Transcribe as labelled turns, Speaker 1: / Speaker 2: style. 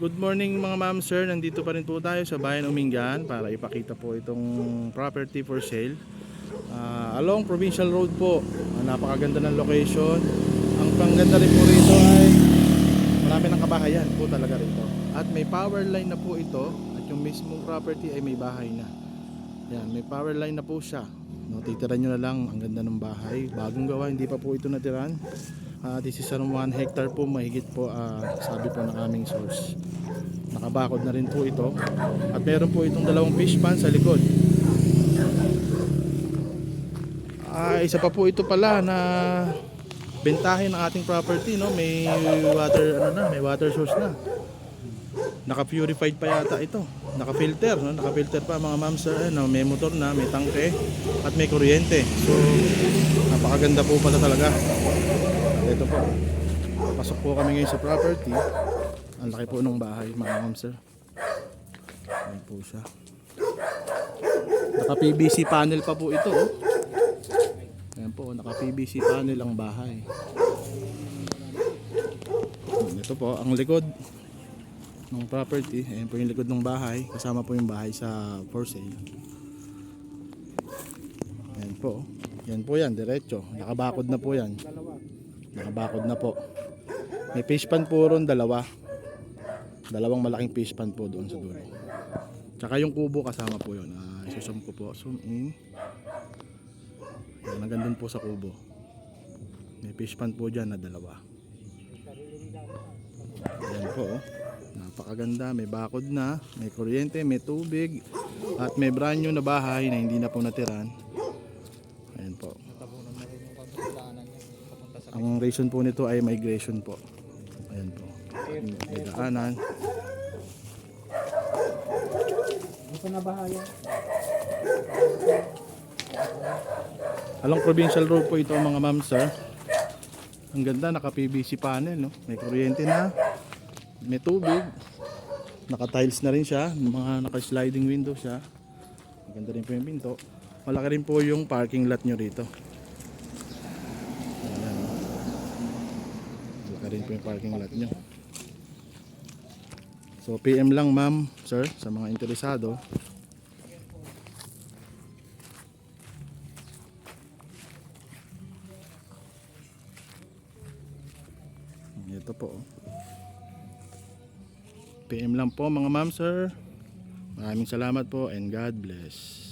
Speaker 1: Good morning mga ma'am sir, nandito pa rin po tayo sa bayan Umingan para ipakita po itong property for sale. Along Provincial Road po. Napakaganda ng location. Ang pangganda rin po rito ay marami ng kabahayan po talaga rito. At may power line na po ito at yung mismong property ay may bahay na. Yan, may power line na po siya. No, titiran nyo na lang, ang ganda ng bahay. Bagong gawa, hindi pa po ito natiran. This is around 1 hectare po, mahigit po, sabi po ng aming source. Nakabakod na rin po ito. At meron po itong dalawang fish pan sa likod. Isa pa po ito pala na bentahin ng ating property, no? May water source na. Naka-purified pa yata ito. Naka-filter, no? Naka-filter pa mga ma'am sir, no? May motor na, may tangke at may kuryente. So napakaganda po pala talaga. At ito po. Pasok po kami ngayon sa property. Ang laki po ng bahay mga ma'am sir. Ayan po siya. Naka PVC panel pa po ito, oh. Ayan po, naka PVC panel ang bahay. Ito po ang likod ng property. Ayan po yung likod ng bahay. Kasama po yung bahay sa for sale. Ayan po. Yan po yan, diretso. Nakabakod na po yan. Nakabakod na po. May fish pan po ron, dalawang malaking fish pan po doon sa dulo. Tsaka yung kubo kasama po yun. Isusum ko po. Zoom in. Yan, nagandun po sa kubo. May fish pan po dyan na dalawa. Ayan po, oh. Napakaganda, may bakod na, may kuryente, may tubig, at may brand new na bahay na hindi na po natiran. Ayan po. Ang reason po nito ay migration po. Ayan po. May daanan.
Speaker 2: Ito na bahaya.
Speaker 1: Along Provincial Road po ito mga ma'am sir. Ang ganda, naka PVC panel, no? May kuryente na, may tubig, naka tiles na rin siya, mga naka sliding window siya. Maganda rin po yung pinto. Malaki rin po yung parking lot nyo rito. Ayan, no? Malaki rin po yung parking lot nyo. So PM lang ma'am sir sa mga interesado. Ito po, oh. PM lang po mga ma'am sir. Maraming salamat po and God bless.